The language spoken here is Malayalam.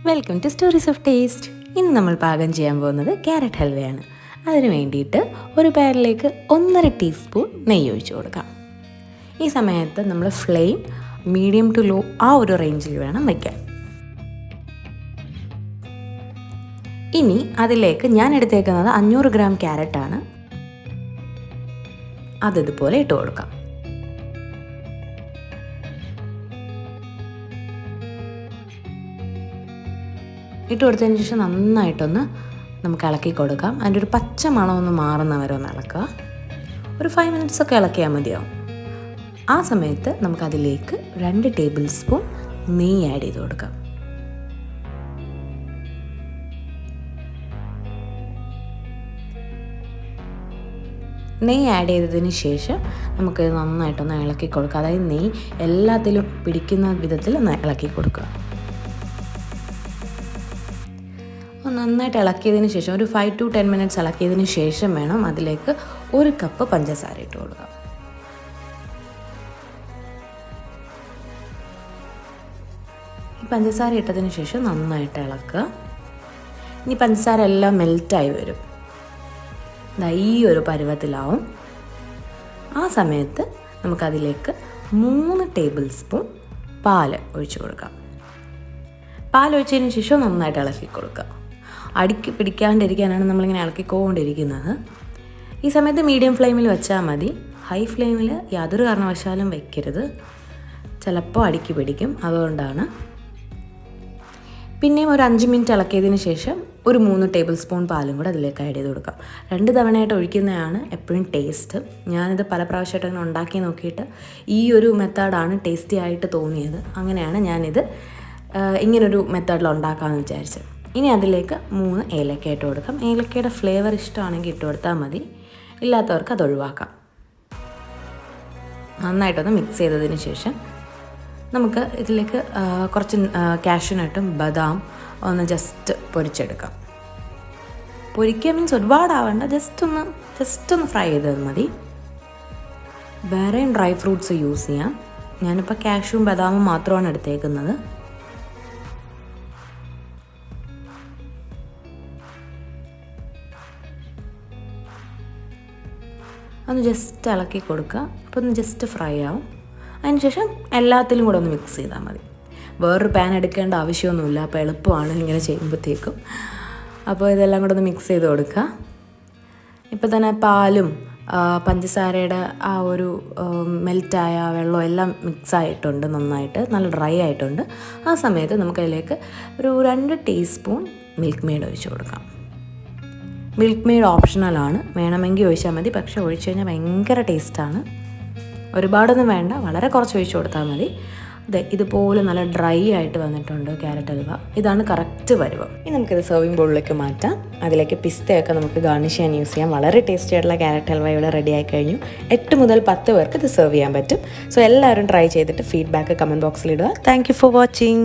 Welcome to stories of taste. ഇന്ന് നമ്മൾ പാകം ചെയ്യാൻ പോകുന്നത് ക്യാരറ്റ് ഹൽവയാണ്. അതിന് വേണ്ടിയിട്ട് ഒരു പാനിലേക്ക് 1.5 ടീസ്പൂൺ നെയ്യ് ഒഴിച്ച് കൊടുക്കാം. ഈ സമയത്ത് നമ്മൾ ഫ്ലെയിം മീഡിയം ടു ലോ ആ ഒരു റേഞ്ചിൽ വേണം വയ്ക്കാൻ. ഇനി അതിലേക്ക് ഞാൻ എടുത്തേക്കുന്നത് 500 ഗ്രാം ക്യാരറ്റാണ്. അതിതുപോലെ ഇട്ട് കൊടുക്കാം. ഇട്ട് കൊടുത്തതിന് ശേഷം നന്നായിട്ടൊന്ന് നമുക്ക് ഇളക്കി കൊടുക്കാം. അതിൻ്റെ ഒരു പച്ച മണമൊന്ന് മാറുന്നവരെ ഒന്ന് ഇളക്കുക. ഒരു 5 മിനിറ്റ്സ് ഒക്കെ ഇളക്കിയാൽ മതിയാവും. ആ സമയത്ത് നമുക്കതിലേക്ക് 2 ടേബിൾ സ്പൂൺ നെയ്യ് ആഡ് ചെയ്ത് കൊടുക്കാം. നെയ്യ് ആഡ് ചെയ്തതിന് ശേഷം നമുക്ക് നന്നായിട്ടൊന്ന് ഇളക്കി കൊടുക്കുക. അതായത് നെയ്യ് എല്ലാത്തിലും പിടിക്കുന്ന വിധത്തിൽ ഒന്ന് ഇളക്കി കൊടുക്കുക. നന്നായിട്ട് ഇളക്കിയതിന് ശേഷം ഒരു 5 to 10 മിനിറ്റ്സ് ഇളക്കിയതിന് ശേഷം വേണം അതിലേക്ക് 1 കപ്പ് പഞ്ചസാര ഇട്ട് കൊടുക്കുക. ഈ പഞ്ചസാര ഇട്ടതിന് ശേഷം നന്നായിട്ട് ഇളക്കുക. ഇനി പഞ്ചസാര എല്ലാം മെൽറ്റായി വരും. ഈ ഒരു പരുവത്തിലാവും. ആ സമയത്ത് നമുക്കതിലേക്ക് 3 ടേബിൾ സ്പൂൺ പാല് ഒഴിച്ചു കൊടുക്കാം. പാലൊഴിച്ചതിന് ശേഷം നന്നായിട്ട് ഇളക്കി കൊടുക്കുക. അടിക്ക് പിടിക്കാണ്ടിരിക്കാനാണ് നമ്മളിങ്ങനെ ഇളക്കിക്കൊണ്ടിരിക്കുന്നത്. ഈ സമയത്ത് മീഡിയം ഫ്ലെയിമിൽ വെച്ചാൽ മതി. ഹൈ ഫ്ലെയിമിൽ യാതൊരു കാരണവശാലും വയ്ക്കരുത്. ചിലപ്പോൾ അടിക്ക് പിടിക്കും. അതുകൊണ്ടാണ്. പിന്നെയും ഒരു 5 മിനിറ്റ് ഇളക്കിയതിന് ശേഷം ഒരു 3 ടേബിൾ സ്പൂൺ പാലും കൂടെ അതിലേക്ക് ആഡ് ചെയ്ത് കൊടുക്കാം. 2 തവണയായിട്ട് ഒഴിക്കുന്നതാണ് എപ്പോഴും ടേസ്റ്റ്. ഞാനിത് പല പ്രാവശ്യമായിട്ട് അങ്ങനെ ഉണ്ടാക്കി നോക്കിയിട്ട് ഈ ഒരു മെത്തേഡാണ് ടേസ്റ്റി ആയിട്ട് തോന്നിയത്. അങ്ങനെയാണ് ഞാനിത് ഇങ്ങനൊരു മെത്തേഡിൽ ഉണ്ടാക്കാമെന്ന് വിചാരിച്ചത്. ഇനി അതിലേക്ക് 3 ഏലക്ക ഇട്ട് കൊടുക്കാം. ഏലക്കയുടെ ഫ്ലേവർ ഇഷ്ടമാണെങ്കിൽ ഇട്ട് കൊടുത്താൽ മതി. ഇല്ലാത്തവർക്ക് അത് ഒഴിവാക്കാം. നന്നായിട്ടൊന്ന് മിക്സ് ചെയ്തതിന് ശേഷം നമുക്ക് ഇതിലേക്ക് കുറച്ച് കാഷ്യൂനട്ടും ബദാം ഒന്ന് ജസ്റ്റ് പൊരിച്ചെടുക്കാം. പൊരിക്കുക മീൻസ് ഒരുപാടാവണ്ട, ജസ്റ്റ് ഒന്ന് ഫ്രൈ ചെയ്തത് മതി. വേറെയും ഡ്രൈ ഫ്രൂട്ട്സ് യൂസ് ചെയ്യാം. ഞാനിപ്പോൾ കാഷ്യൂവും ബദാമും മാത്രമാണ് എടുത്തേക്കുന്നത്. ഒന്ന് ജസ്റ്റ് ഇളക്കി കൊടുക്കുക. അപ്പോൾ ഒന്ന് ജസ്റ്റ് ഫ്രൈ ആവും. അതിനുശേഷം എല്ലാത്തിലും കൂടെ ഒന്ന് മിക്സ് ചെയ്താൽ മതി. വേറൊരു പാൻ എടുക്കേണ്ട ആവശ്യമൊന്നുമില്ല. അപ്പോൾ എളുപ്പമാണ് ഇങ്ങനെ ചെയ്യുമ്പോഴത്തേക്കും. അപ്പോൾ ഇതെല്ലാം കൂടെ ഒന്ന് മിക്സ് ചെയ്ത് കൊടുക്കുക. ഇപ്പോൾ തന്നെ പാലും പഞ്ചസാരയുടെ ആ ഒരു മെൽറ്റായ വെള്ളം എല്ലാം മിക്സ് ആയിട്ടുണ്ട്. നന്നായിട്ട് നല്ല ഡ്രൈ ആയിട്ടുണ്ട്. ആ സമയത്ത് നമുക്കതിലേക്ക് ഒരു 2 ടീസ്പൂൺ മിൽക്ക് മെയ്ഡ് ഒഴിച്ച് കൊടുക്കാം. മിൽക്ക് മെയ്ഡ് ഓപ്ഷണലാണ്. വേണമെങ്കിൽ ഒഴിച്ചാൽ മതി. പക്ഷേ ഒഴിച്ച് കഴിഞ്ഞാൽ ഭയങ്കര ടേസ്റ്റാണ്. ഒരുപാടൊന്നും വേണ്ട, വളരെ കുറച്ച് ഒഴിച്ച് കൊടുത്താൽ മതി. അതെ, ഇതുപോലെ നല്ല ഡ്രൈ ആയിട്ട് വന്നിട്ടുണ്ട് ക്യാരറ്റ് ഹൽവ. ഇതാണ് കറക്റ്റ് പരുവം. ഇനി നമുക്കിത് സെർവിങ് ബൗളിലേക്ക് മാറ്റാം. അതിലേക്ക് പിസ്തയൊക്കെ നമുക്ക് ഗാർണിഷ് ചെയ്യാൻ യൂസ് ചെയ്യാം. വളരെ ടേസ്റ്റി ആയിട്ടുള്ള ക്യാരറ്റ് ഹൽവ ഇവിടെ റെഡി ആയി കഴിഞ്ഞു. 8 മുതൽ 10 പേർക്ക് ഇത് സെർവ് ചെയ്യാൻ പറ്റും. സോ എല്ലാവരും ട്രൈ ചെയ്തിട്ട് ഫീഡ്ബാക്ക് കമൻറ്റ് ബോക്സിൽ ഇടുക. Thank you for watching.